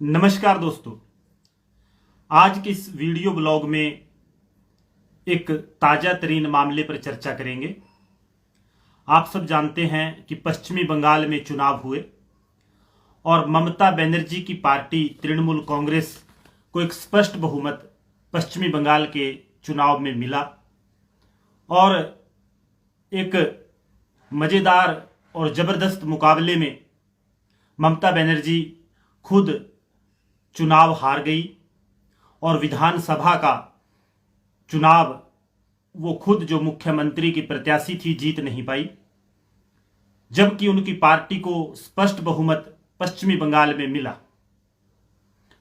नमस्कार दोस्तों, आज के इस वीडियो ब्लॉग में एक ताजा तरीन मामले पर चर्चा करेंगे। आप सब जानते हैं कि पश्चिमी बंगाल में चुनाव हुए और ममता बनर्जी की पार्टी तृणमूल कांग्रेस को एक स्पष्ट बहुमत पश्चिमी बंगाल के चुनाव में मिला और एक मजेदार और जबरदस्त मुकाबले में ममता बनर्जी खुद चुनाव हार गई और विधानसभा का चुनाव वो खुद जो मुख्यमंत्री की प्रत्याशी थी जीत नहीं पाई, जबकि उनकी पार्टी को स्पष्ट बहुमत पश्चिमी बंगाल में मिला।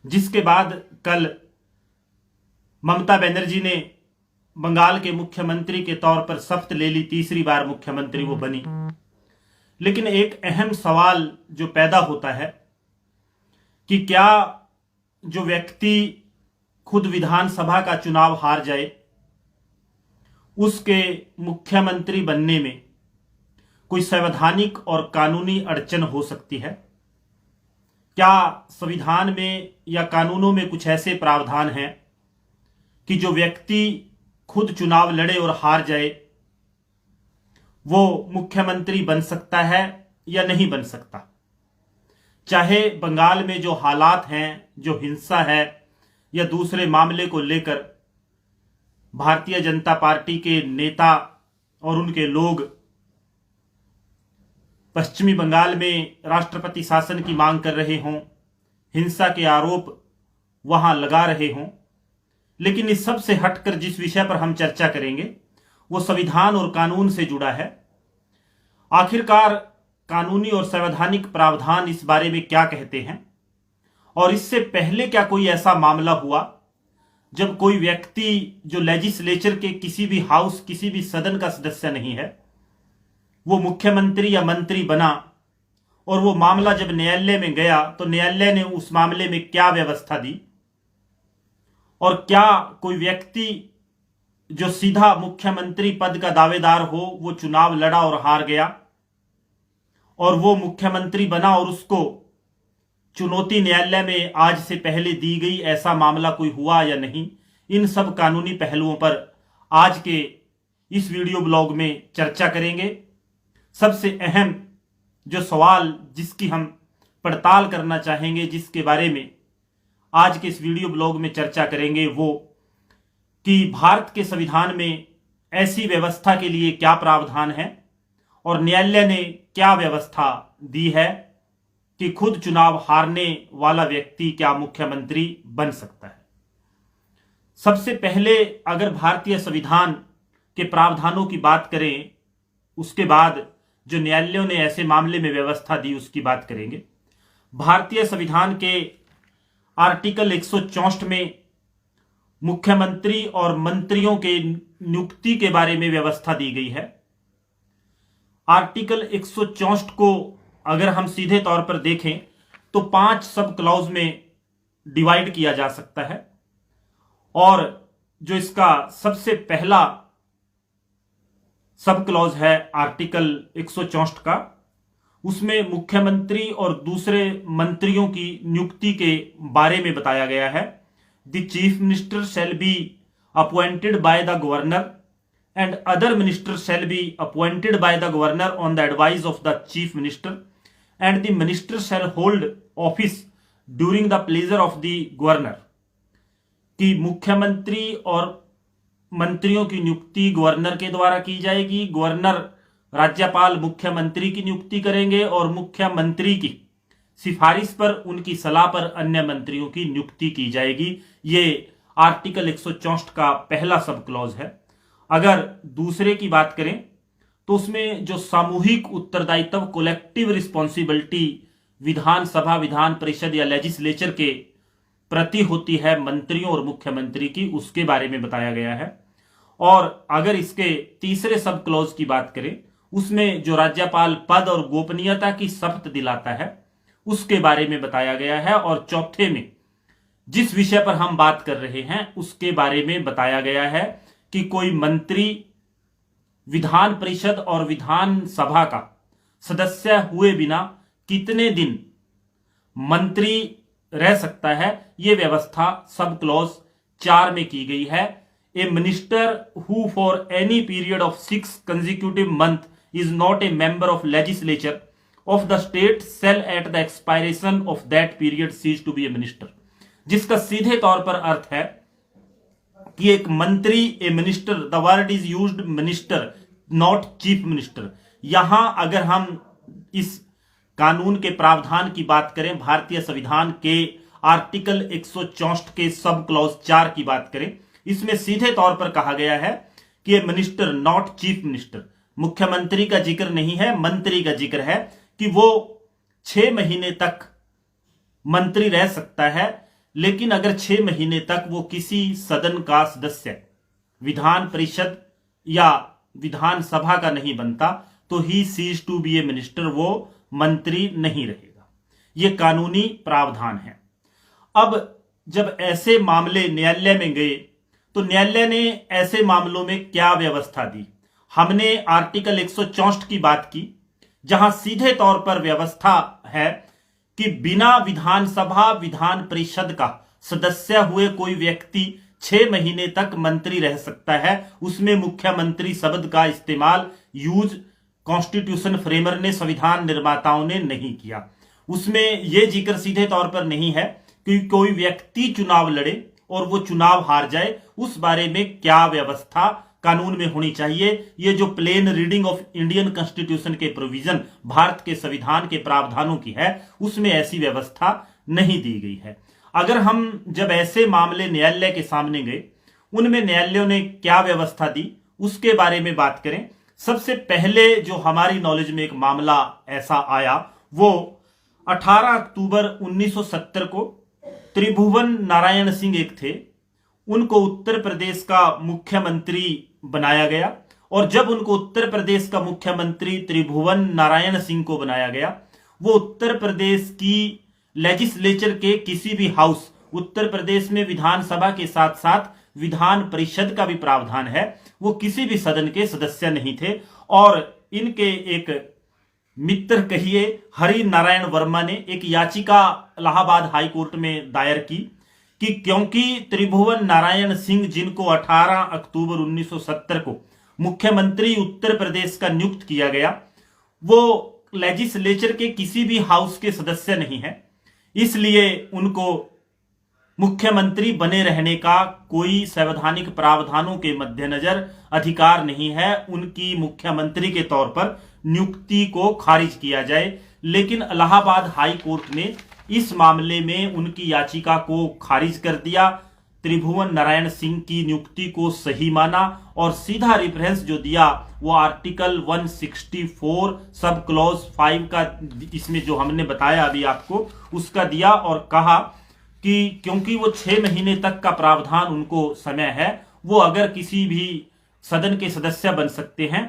जिसके बाद कल ममता बनर्जी ने बंगाल के मुख्यमंत्री के तौर पर शपथ ले ली, तीसरी बार मुख्यमंत्री वो बनी। लेकिन एक अहम सवाल जो पैदा होता है कि क्या जो व्यक्ति खुद विधानसभा का चुनाव हार जाए उसके मुख्यमंत्री बनने में कोई संवैधानिक और कानूनी अड़चन हो सकती है? क्या संविधान में या कानूनों में कुछ ऐसे प्रावधान हैं कि जो व्यक्ति खुद चुनाव लड़े और हार जाए वो मुख्यमंत्री बन सकता है या नहीं बन सकता? चाहे बंगाल में जो हालात हैं, जो हिंसा है या दूसरे मामले को लेकर भारतीय जनता पार्टी के नेता और उनके लोग पश्चिमी बंगाल में राष्ट्रपति शासन की मांग कर रहे हों, हिंसा के आरोप वहां लगा रहे हों, लेकिन इस सब से हटकर जिस विषय पर हम चर्चा करेंगे वो संविधान और कानून से जुड़ा है। आखिरकार कानूनी और संवैधानिक प्रावधान इस बारे में क्या कहते हैं और इससे पहले क्या कोई ऐसा मामला हुआ जब कोई व्यक्ति जो लेजिस्लेचर के किसी भी हाउस, किसी भी सदन का सदस्य नहीं है, वो मुख्यमंत्री या मंत्री बना और वो मामला जब न्यायालय में गया तो न्यायालय ने उस मामले में क्या व्यवस्था दी? और क्या कोई व्यक्ति जो सीधा मुख्यमंत्री पद का दावेदार हो वो चुनाव लड़ा और हार गया और वो मुख्यमंत्री बना और उसको चुनौती न्यायालय में आज से पहले दी गई, ऐसा मामला कोई हुआ या नहीं? इन सब कानूनी पहलुओं पर आज के इस वीडियो ब्लॉग में चर्चा करेंगे। सबसे अहम जो सवाल जिसकी हम पड़ताल करना चाहेंगे, जिसके बारे में आज के इस वीडियो ब्लॉग में चर्चा करेंगे, वो कि भारत के संविधान में ऐसी व्यवस्था के लिए क्या प्रावधान है और न्यायालय ने क्या व्यवस्था दी है कि खुद चुनाव हारने वाला व्यक्ति क्या मुख्यमंत्री बन सकता है। सबसे पहले अगर भारतीय संविधान के प्रावधानों की बात करें, उसके बाद जो न्यायालयों ने ऐसे मामले में व्यवस्था दी उसकी बात करेंगे। भारतीय संविधान के आर्टिकल 164 में मुख्यमंत्री और मंत्रियों के नियुक्ति के बारे में व्यवस्था दी गई है। आर्टिकल 164 को अगर हम सीधे तौर पर देखें तो 5 सब क्लॉज में डिवाइड किया जा सकता है और जो इसका सबसे पहला सब क्लॉज है आर्टिकल 164 का, उसमें मुख्यमंत्री और दूसरे मंत्रियों की नियुक्ति के बारे में बताया गया है। The chief minister shall be appointed by the governor and other ministers shall be appointed by the governor on the advice of the chief minister, and the minister shall hold office during the pleasure of the governor। कि मुख्यमंत्री और मंत्रियों की नियुक्ति governor के द्वारा की जाएगी। गवर्नर राज्यपाल मुख्यमंत्री की नियुक्ति करेंगे और मुख्यमंत्री की सिफारिश पर, उनकी सलाह पर अन्य मंत्रियों की नियुक्ति की जाएगी। ये आर्टिकल 164 का पहला सब क्लॉज है। अगर दूसरे की बात करें तो उसमें जो सामूहिक उत्तरदायित्व, कोलेक्टिव रिस्पॉन्सिबिलिटी विधानसभा, विधान परिषद या लेजिस्लेचर के प्रति होती है मंत्रियों और मुख्यमंत्री की, उसके बारे में बताया गया है। और अगर इसके तीसरे सब क्लॉज की बात करें, उसमें जो राज्यपाल पद और गोपनीयता की शपथ दिलाता है उसके बारे में बताया गया है। और चौथे में जिस विषय पर हम बात कर रहे हैं उसके बारे में बताया गया है कि कोई मंत्री विधान परिषद और विधानसभा का सदस्य हुए बिना कितने दिन मंत्री रह सकता है, ये व्यवस्था सब क्लॉज 4 में की गई है। A minister who for any period of 6 consecutive month is not a member of legislature of the state shall at the expiration of that period cease to be a minister. जिसका सीधे तौर पर अर्थ है कि एक मंत्री, a minister, the word is used minister not chief minister. यहां अगर हम इस कानून के प्रावधान की बात करें, भारतीय संविधान के आर्टिकल 164 के सब क्लॉज 4 की बात करें, इसमें सीधे तौर पर कहा गया है कि ए मिनिस्टर नॉट चीफ मिनिस्टर, मुख्यमंत्री का जिक्र नहीं है, मंत्री का जिक्र है कि वो 6 महीने तक मंत्री रह सकता है, लेकिन अगर 6 महीने तक वो किसी सदन का सदस्य, विधान परिषद या विधानसभा का नहीं बनता तो he ceases to be a minister, वो मंत्री नहीं रहेगा। ये कानूनी प्रावधान है। अब जब ऐसे मामले न्यायालय में गए तो न्यायालय ने ऐसे मामलों में क्या व्यवस्था दी। हमने आर्टिकल 164 की बात की, जहां सीधे तौर पर व्यवस्था है कि बिना विधानसभा विधान परिषद का सदस्य हुए कोई व्यक्ति 6 महीने तक मंत्री रह सकता है। उसमें मुख्यमंत्री शब्द का इस्तेमाल यूज कॉन्स्टिट्यूशन फ्रेमर ने, संविधान निर्माताओं ने नहीं किया। उसमें यह जिक्र सीधे तौर पर नहीं है कि कोई व्यक्ति चुनाव लड़े और वो चुनाव हार जाए, उस बारे में क्या व्यवस्था कानून में होनी चाहिए। ये जो plain reading of Indian constitution के प्रोविजन, भारत के संविधान के प्रावधानों की है, उसमें ऐसी व्यवस्था नहीं दी गई है। अगर हम जब ऐसे मामले न्यायालय के सामने गए, उनमें न्यायालयों ने क्या व्यवस्था दी उसके बारे में बात करें। सबसे पहले जो हमारी नॉलेज में एक मामला ऐसा आया, वो 18 अक्टूबर 1970 को त्रिभुवन नारायण सिंह एक थे, उनको उत्तर प्रदेश का मुख्यमंत्री बनाया गया। और जब उनको उत्तर प्रदेश का मुख्यमंत्री त्रिभुवन नारायण सिंह को बनाया गया, वो उत्तर प्रदेश की लेजिस्लेचर के किसी भी हाउस, उत्तर प्रदेश में विधानसभा के साथ साथ विधान परिषद का भी प्रावधान है, वो किसी भी सदन के सदस्य नहीं थे। और इनके एक मित्र कहिए हरि नारायण वर्मा ने एक याचिका इलाहाबाद हाई कोर्ट में दायर की कि क्योंकि त्रिभुवन नारायण सिंह, जिनको 18 अक्टूबर 1970 को मुख्यमंत्री उत्तर प्रदेश का नियुक्त किया गया, वो लेजिस्लेचर के किसी भी हाउस के सदस्य नहीं है, इसलिए उनको मुख्यमंत्री बने रहने का कोई संवैधानिक प्रावधानों के मद्देनजर अधिकार नहीं है। उनकी मुख्यमंत्री के तौर पर नियुक्ति को खारिज किया जाए। लेकिन इलाहाबाद हाई कोर्ट ने इस मामले में उनकी याचिका को खारिज कर दिया, त्रिभुवन नारायण सिंह की नियुक्ति को सही माना और सीधा रेफरेंस जो दिया वो आर्टिकल 164 सब क्लॉज 5 का, इसमें जो हमने बताया अभी आपको, उसका दिया और कहा कि क्योंकि वो 6 महीने तक का प्रावधान उनको समय है, वो अगर किसी भी सदन के सदस्य बन सकते हैं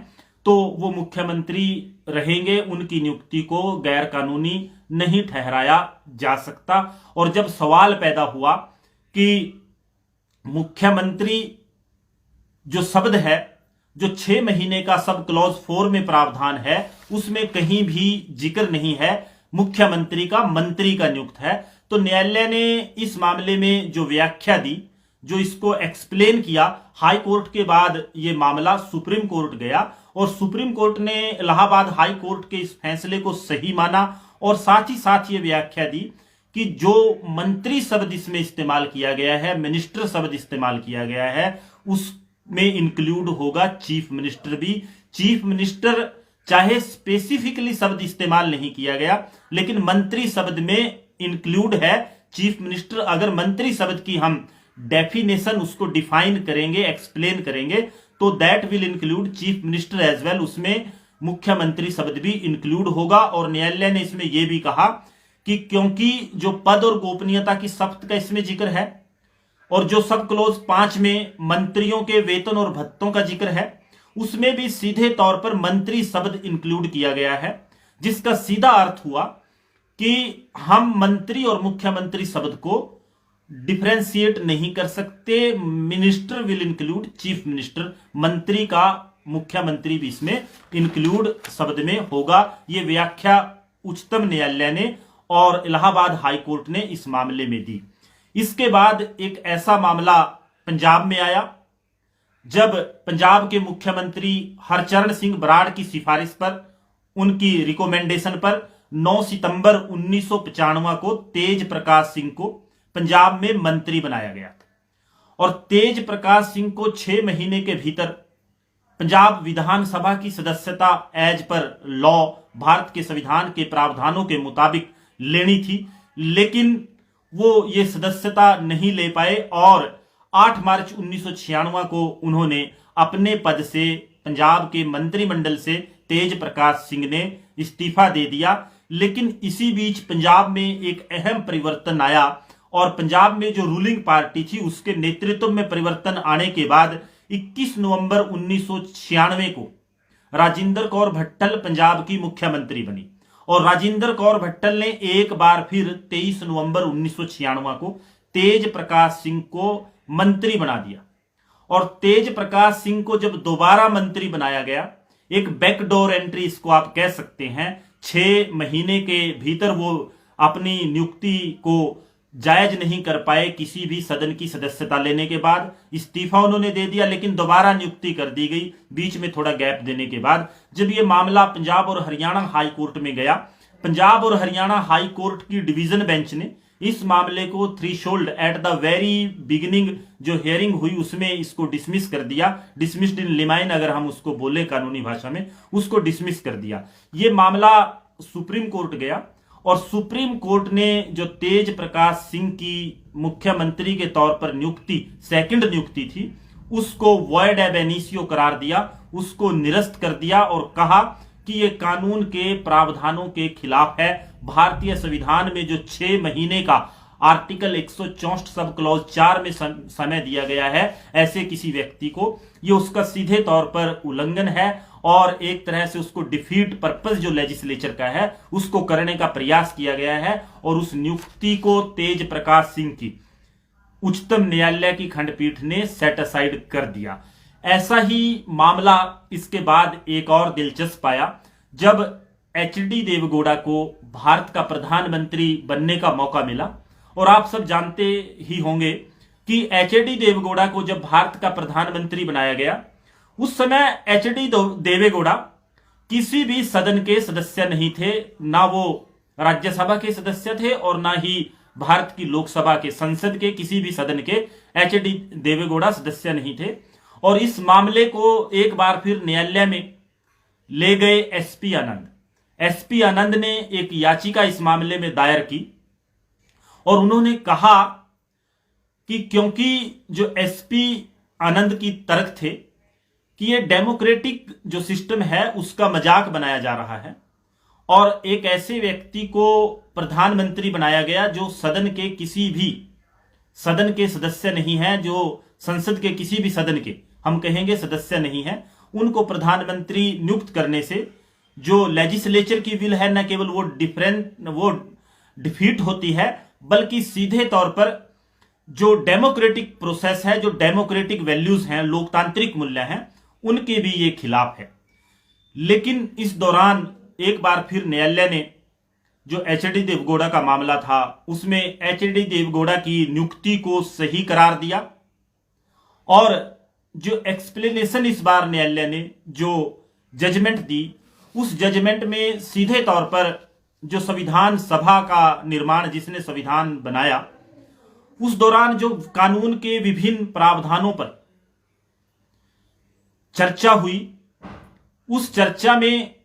तो वो मुख्यमंत्री रहेंगे, उनकी नियुक्ति को गैर कानूनी नहीं ठहराया जा सकता। और जब सवाल पैदा हुआ कि मुख्यमंत्री जो शब्द है, जो 6 महीने का सब क्लॉज 4 में प्रावधान है, उसमें कहीं भी जिक्र नहीं है मुख्यमंत्री का, मंत्री का नियुक्त है। तो न्यायालय ने इस मामले में जो व्याख्या दी, जो इसको एक्सप्लेन किया, हाई कोर्ट के बाद ये मामला सुप्रीम कोर्ट गया और सुप्रीम कोर्ट ने इलाहाबाद हाई कोर्ट के इस फैसले को सही माना और साथ ही साथ ये व्याख्या दी कि जो मंत्री शब्द इसमें इस्तेमाल किया गया है, मिनिस्टर शब्द इस्तेमाल किया गया है, उसमें इंक्लूड होगा चीफ मिनिस्टर भी। चीफ मिनिस्टर चाहे स्पेसिफिकली शब्द इस्तेमाल नहीं किया गया, लेकिन मंत्री शब्द में इंक्लूड है चीफ मिनिस्टर। अगर मंत्री शब्द की हम डेफिनेशन उसको डिफाइन करेंगे, एक्सप्लेन करेंगे, तो that will include chief minister as well, उसमें मुख्यमंत्री शब्द भी इंक्लूड होगा। और न्यायालय ने इसमें यह भी कहा कि क्योंकि जो पद और गोपनीयता की शपथ का इसमें जिक्र है और जो सब क्लोज 5 में मंत्रियों के वेतन और भत्तों का जिक्र है, उसमें भी सीधे तौर पर मंत्री शब्द इंक्लूड किया गया है, जिसका सीधा अर्थ हुआ कि हम मंत्री और मुख्यमंत्री शब्द को डिफरेंशिएट नहीं कर सकते। Minister will include chief minister, मंत्री का मुख्यमंत्री भी इसमें इंक्लूड शब्द में होगा। ये व्याख्या उच्चतम न्यायालय ने और इलाहाबाद हाई कोर्ट ने इस मामले में दी। इसके बाद एक ऐसा मामला पंजाब में आया जब पंजाब के मुख्यमंत्री हरचरण सिंह बराड़ की सिफारिश पर, उनकी रिकमेंडेशन पर 9 सितंबर 1995 को तेज प्रकाश सिंह को पंजाब में मंत्री बनाया गया और तेज प्रकाश सिंह को 6 महीने के भीतर पंजाब विधानसभा की सदस्यता एज पर लॉ, भारत के संविधान के प्रावधानों के मुताबिक लेनी थी, लेकिन वो ये सदस्यता नहीं ले पाए और 8 मार्च 1996 को उन्होंने अपने पद से, पंजाब के मंत्रिमंडल से तेज प्रकाश सिंह ने इस्तीफा दे दिया। लेकिन इसी बीच पंजाब में एक अहम परिवर्तन आया और पंजाब में जो रूलिंग पार्टी थी उसके नेतृत्व में परिवर्तन आने के बाद 21 नवंबर 1996 को राजिंदर कौर भट्टल पंजाब की मुख्यमंत्री बनी और राजिंदर कौर भट्टल ने एक बार फिर 23 नवंबर 1996 को तेज प्रकाश सिंह को मंत्री बना दिया। और तेज प्रकाश सिंह को जब दोबारा मंत्री बनाया गया, एक बैकडोर एंट्री इसको आप कह सकते हैं, 6 महीने के भीतर वो अपनी नियुक्ति को जायज नहीं कर पाए, किसी भी सदन की सदस्यता लेने के बाद इस्तीफा उन्होंने दे दिया, लेकिन दोबारा नियुक्ति कर दी गई बीच में थोड़ा गैप देने के बाद। जब ये मामला पंजाब और हरियाणा हाई कोर्ट में गया, पंजाब और हरियाणा हाई कोर्ट की डिवीजन बेंच ने इस मामले को threshold at the very beginning जो हियरिंग हुई उसमें इसको डिसमिस कर दिया, डिसमिस्ड इन लिमाइन अगर हम उसको बोले कानूनी भाषा में, उसको डिसमिस कर दिया। ये मामला सुप्रीम कोर्ट गया और सुप्रीम कोर्ट ने जो तेज प्रकाश सिंह की मुख्यमंत्री के तौर पर नियुक्ति, सेकंड नियुक्ति थी, उसको वॉइड एब इनिशियो करार दिया, उसको निरस्त कर दिया और कहा कि ये कानून के प्रावधानों के खिलाफ है। भारतीय संविधान में जो 6 महीने का आर्टिकल 164 सब क्लॉज 4 में समय दिया गया है ऐसे किसी व्यक्ति को, ये उसका सीधे तौर पर उल्लंघन है और एक तरह से उसको डिफीट पर्पस जो लेजिस्लेचर का है उसको करने का प्रयास किया गया है और उस नियुक्ति को तेज प्रकाश सिंह की उच्चतम न्यायालय की खंडपीठ ने सेट असाइड कर दिया। ऐसा ही मामला इसके बाद एक और दिलचस्प आया जब एचडी देवगौड़ा को भारत का प्रधानमंत्री बनने का मौका मिला। और आप सब जानते ही होंगे कि एचडी देवगौड़ा को जब भारत का प्रधानमंत्री बनाया गया, उस समय एचडी देवेगौड़ा किसी भी सदन के सदस्य नहीं थे, ना वो राज्यसभा के सदस्य थे और ना ही भारत की लोकसभा के, संसद के किसी भी सदन के एचडी देवेगौड़ा सदस्य नहीं थे। और इस मामले को एक बार फिर न्यायालय में ले गए एसपी आनंद। एसपी आनंद ने एक याचिका इस मामले में दायर की और उन्होंने कहा कि क्योंकि जो एसपी आनंद की तर्क थे कि ये डेमोक्रेटिक जो सिस्टम है उसका मजाक बनाया जा रहा है और एक ऐसे व्यक्ति को प्रधानमंत्री बनाया गया जो सदन के किसी भी सदन के सदस्य नहीं है, जो संसद के किसी भी सदन के हम कहेंगे सदस्य नहीं है, उनको प्रधानमंत्री नियुक्त करने से जो लेजिस्लेचर की विल है न केवल वो डिफीट होती है बल्कि सीधे तौर पर जो डेमोक्रेटिक प्रोसेस है, जो डेमोक्रेटिक वैल्यूज हैं, लोकतांत्रिक मूल्य हैं, उनके भी ये खिलाफ है। लेकिन इस दौरान एक बार फिर न्यायालय ने जो एचडी देवगौड़ा का मामला था उसमें एचडी देवगौड़ा की नियुक्ति को सही करार दिया और जो एक्सप्लेनेशन इस बार न्यायालय ने जो जजमेंट दी उस जजमेंट में सीधे तौर पर जो संविधान सभा का निर्माण, जिसने संविधान बनाया, उस दौरान जो कानून के विभिन्न प्रावधानों पर चर्चा हुई, उस चर्चा में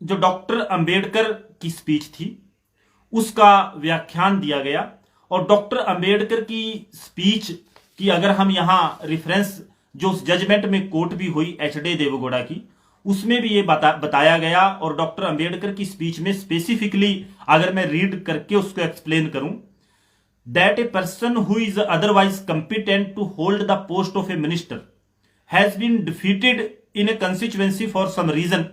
जो डॉक्टर अंबेडकर की स्पीच थी उसका व्याख्यान दिया गया। और डॉक्टर अंबेडकर की स्पीच की अगर हम यहां रेफरेंस जो उस जजमेंट में कोट भी हुई एचडी देवगौड़ा की, उसमें भी ये बताया गया और डॉक्टर अंबेडकर की स्पीच में स्पेसिफिकली अगर मैं रीड करके उसको एक्सप्लेन करूं, that a person who is otherwise competent to hold the post of a minister has been defeated in a constituency for some reason,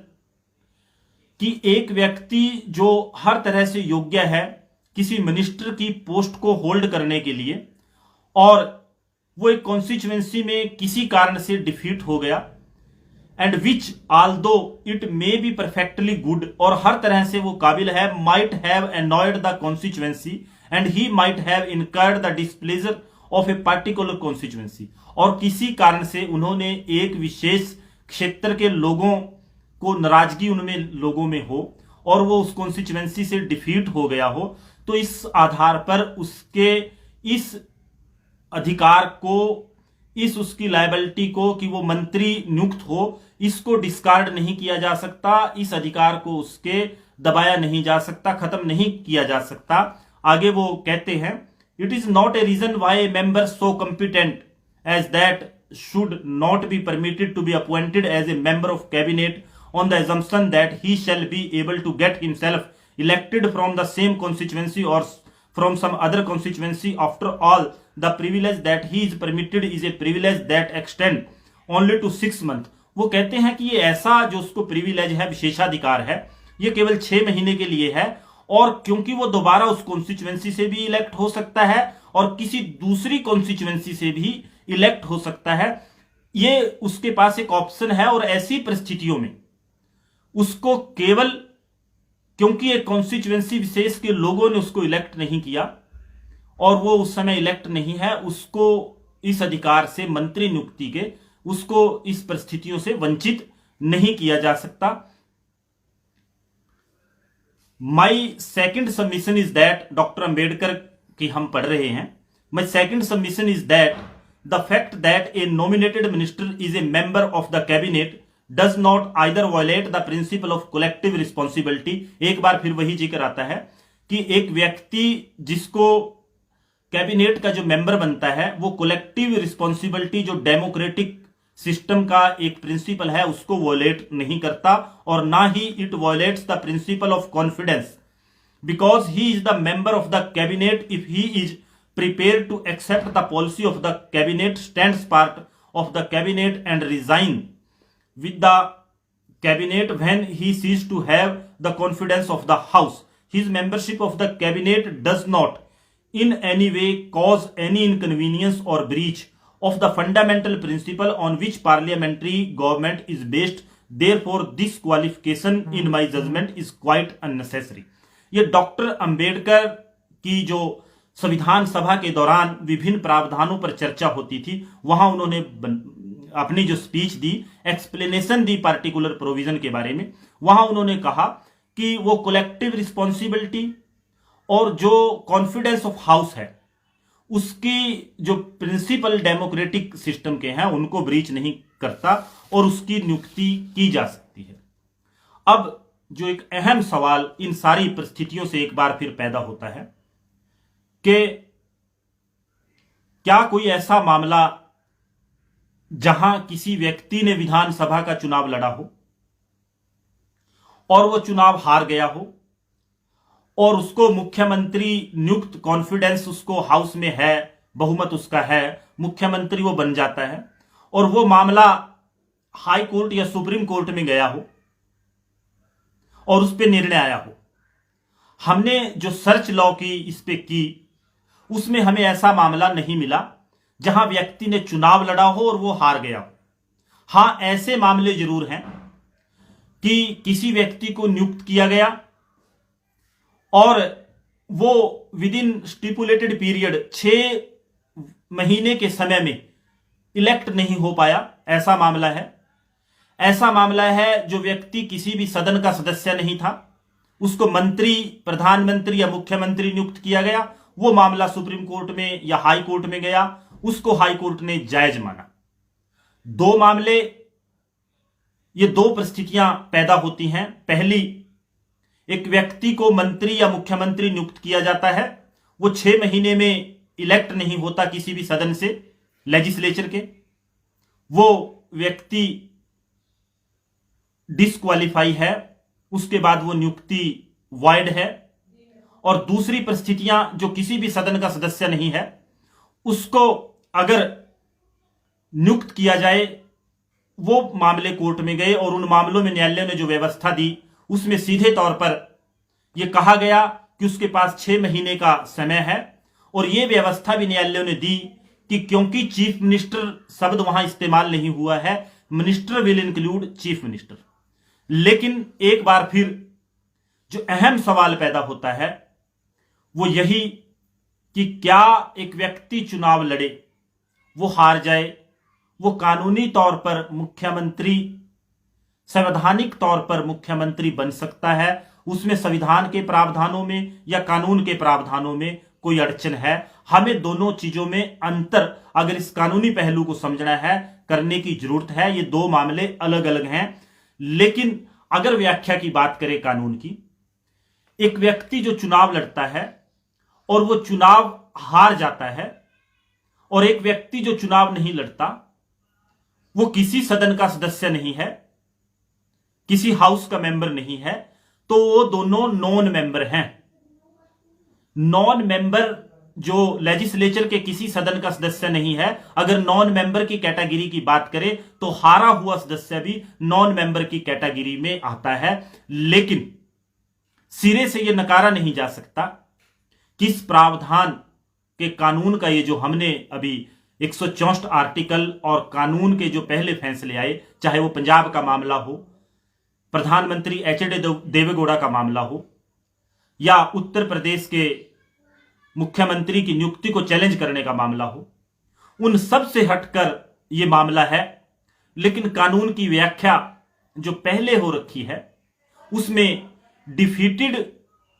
कि एक व्यक्ति जो हर तरह से योग्य है किसी मिनिस्टर की पोस्ट को होल्ड करने के लिए और वो एक कॉन्स्टिट्यूएंसी में किसी कारण से डिफीट हो गया, and which although it may be perfectly good, और हर तरह से वो काबिल है, might have annoyed the constituency and he might have incurred the displeasure of a particular constituency, और किसी कारण से उन्होंने एक विशेष क्षेत्र के लोगों को नाराजगी उनमें लोगों में हो और वो उस कॉन्स्टिट्यूएंसी से डिफीट हो गया हो, तो इस आधार पर उसके इस अधिकार को, इस उसकी लायबिलिटी को कि वो मंत्री नियुक्त हो, इसको डिस्कार्ड नहीं किया जा सकता, इस अधिकार को उसके दबाया नहीं जा सकता, खत्म नहीं किया जा सकता। आगे वो कहते हैं, it is not a reason why a member so competent as that should not be permitted to be appointed as a member of cabinet on the assumption that he shall be able to get himself elected from the same constituency or from some other constituency. After all, the privilege that he is permitted is a privilege that extend only to 6 months. वो कहते हैं कि ये ऐसा जो उसको privilege है, विशेषाधिकार है, ये केवल 6 महीने के लिए है, और क्योंकि वो दोबारा उस कॉन्स्टिट्यूएंसी से भी इलेक्ट हो सकता है और किसी दूसरी कॉन्स्टिट्यूएंसी से भी इलेक्ट हो सकता है, ये उसके पास एक ऑप्शन है। और ऐसी परिस्थितियों में उसको केवल क्योंकि एक कॉन्स्टिट्यूएंसी विशेष के लोगों ने उसको इलेक्ट नहीं किया और वो उस समय इलेक्ट नहीं है, उसको इस अधिकार से, मंत्री नियुक्ति के, उसको इस परिस्थितियों से वंचित नहीं किया जा सकता। My second submission is that, doctor Ambedkar की हम पढ़ रहे हैं, my second submission is that the fact that A nominated minister is a member of the cabinet does not either violate the principle of collective responsibility। एक बार फिर वही जिक्र आता है कि एक व्यक्ति जिसको कैबिनेट का जो मेंबर बनता है वो कलेक्टिव रिस्पॉन्सिबिलिटी, जो डेमोक्रेटिक सिस्टम का एक प्रिंसिपल है, उसको वॉयलेट नहीं करता, और ना ही it violates the principle of confidence, because he is the member of the cabinet if he is prepare to accept the policy of the cabinet, stands part of the cabinet and resign with the cabinet when he ceases to have the confidence of the house. His membership of the cabinet does not in any way cause any inconvenience or breach of the fundamental principle on which parliamentary government is based. Therefore this qualification in my judgment is quite unnecessary। ये doctor Ambedkar की जो संविधान सभा के दौरान विभिन्न प्रावधानों पर चर्चा होती थी, वहां उन्होंने अपनी जो स्पीच दी, एक्सप्लेनेशन दी पार्टिकुलर प्रोविजन के बारे में, वहां उन्होंने कहा कि वो कलेक्टिव रिस्पॉन्सिबिलिटी और जो कॉन्फिडेंस ऑफ हाउस है उसकी जो प्रिंसिपल डेमोक्रेटिक सिस्टम के हैं उनको ब्रीच नहीं करता और उसकी नियुक्ति की जा सकती है। अब जो एक अहम सवाल इन सारी परिस्थितियों से एक बार फिर पैदा होता है कि क्या कोई ऐसा मामला जहां किसी व्यक्ति ने विधानसभा का चुनाव लड़ा हो और वो चुनाव हार गया हो और उसको मुख्यमंत्री नियुक्त, कॉन्फिडेंस उसको हाउस में है, बहुमत उसका है, मुख्यमंत्री वो बन जाता है, और वो मामला हाई कोर्ट या सुप्रीम कोर्ट में गया हो और उस पर निर्णय आया हो। हमने जो सर्च लॉ की इस पे की उसमें हमें ऐसा मामला नहीं मिला जहां व्यक्ति ने चुनाव लड़ा हो और वो हार गया हो। हां, ऐसे मामले जरूर हैं कि किसी व्यक्ति को नियुक्त किया गया और वो विद इन स्टिपुलेटेड पीरियड 6 महीने के समय में इलेक्ट नहीं हो पाया, ऐसा मामला है। ऐसा मामला है जो व्यक्ति किसी भी सदन का सदस्य नहीं था, उसको मंत्री, प्रधानमंत्री या मुख्यमंत्री नियुक्त किया गया, वो मामला सुप्रीम कोर्ट में या हाई कोर्ट में गया, उसको हाई कोर्ट ने जायज माना। 2 मामले, ये 2 परिस्थितियां पैदा होती हैं। पहली, एक व्यक्ति को मंत्री या मुख्यमंत्री नियुक्त किया जाता है, वो 6 महीने में इलेक्ट नहीं होता किसी भी सदन से, लेजिस्लेचर के, वो व्यक्ति डिस्क्वालीफाई है, उसके बाद वो नियुक्ति वॉइड है। और दूसरी परिस्थितियां, जो किसी भी सदन का सदस्य नहीं है, उसको अगर नियुक्त किया जाए, वो मामले कोर्ट में गए और उन मामलों में न्यायालय ने जो व्यवस्था दी उसमें सीधे तौर पर यह कहा गया कि उसके पास 6 महीने का समय है, और यह व्यवस्था भी न्यायालय ने दी कि क्योंकि चीफ मिनिस्टर शब्द वहां इस्तेमाल नहीं हुआ है, minister will include chief minister. लेकिन एक बार फिर जो अहम सवाल पैदा होता है वो यही कि क्या एक व्यक्ति चुनाव लड़े, वो हार जाए, वो कानूनी तौर पर मुख्यमंत्री, संवैधानिक तौर पर मुख्यमंत्री बन सकता है? उसमें संविधान के प्रावधानों में या कानून के प्रावधानों में कोई अड़चन है? हमें दोनों चीजों में अंतर, अगर इस कानूनी पहलू को समझना है, करने की जरूरत है। ये दो मामले अलग अलग हैं। लेकिन अगर व्याख्या की बात करें कानून की, एक व्यक्ति जो चुनाव लड़ता है और वो चुनाव हार जाता है, और एक व्यक्ति जो चुनाव नहीं लड़ता, वो किसी सदन का सदस्य नहीं है, किसी हाउस का मेंबर नहीं है, तो वो दोनों नॉन मेंबर हैं। नॉन मेंबर जो लेजिस्लेचर के किसी सदन का सदस्य नहीं है, अगर नॉन मेंबर की कैटेगरी की बात करें तो हारा हुआ सदस्य भी नॉन मेंबर की कैटेगरी में आता है। लेकिन सिरे से यह नकारा नहीं जा सकता कि इस प्रावधान के कानून का ये जो हमने अभी 164 आर्टिकल और कानून के जो पहले फैसले आए, चाहे वो पंजाब का मामला हो, प्रधानमंत्री एच.डी. देवेगौड़ा का मामला हो, या उत्तर प्रदेश के मुख्यमंत्री की नियुक्ति को चैलेंज करने का मामला हो, उन सब से हटकर यह मामला है। लेकिन कानून की व्याख्या जो पहले हो रखी है उसमें डिफीटेड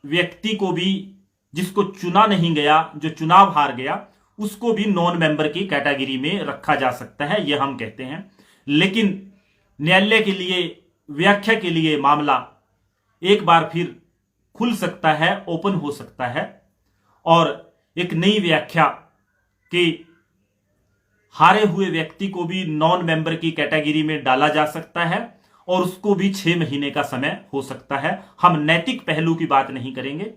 व्यक्ति को भी, जिसको चुना नहीं गया, जो चुनाव हार गया, उसको भी नॉन मेंबर की कैटेगरी में रखा जा सकता है, यह हम कहते हैं। लेकिन न्यायालय के लिए व्याख्या के लिए मामला एक बार फिर खुल सकता है, ओपन हो सकता है, और एक नई व्याख्या कि हारे हुए व्यक्ति को भी नॉन मेंबर की कैटेगरी में डाला जा सकता है और उसको भी 6 महीने का समय हो सकता है। हम नैतिक पहलू की बात नहीं करेंगे,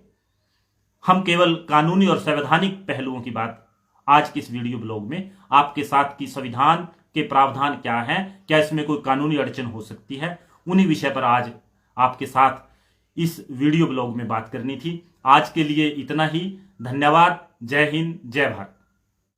हम केवल कानूनी और संवैधानिक पहलुओं की बात आज की इस वीडियो ब्लॉग में आपके साथ की संविधान के प्रावधान क्या हैं, क्या इसमें कोई कानूनी अड़चन हो सकती है, उन्हीं विषय पर आज आपके साथ इस वीडियो ब्लॉग में बात करनी थी। आज के लिए इतना ही। धन्यवाद। जय हिंद, जय भारत।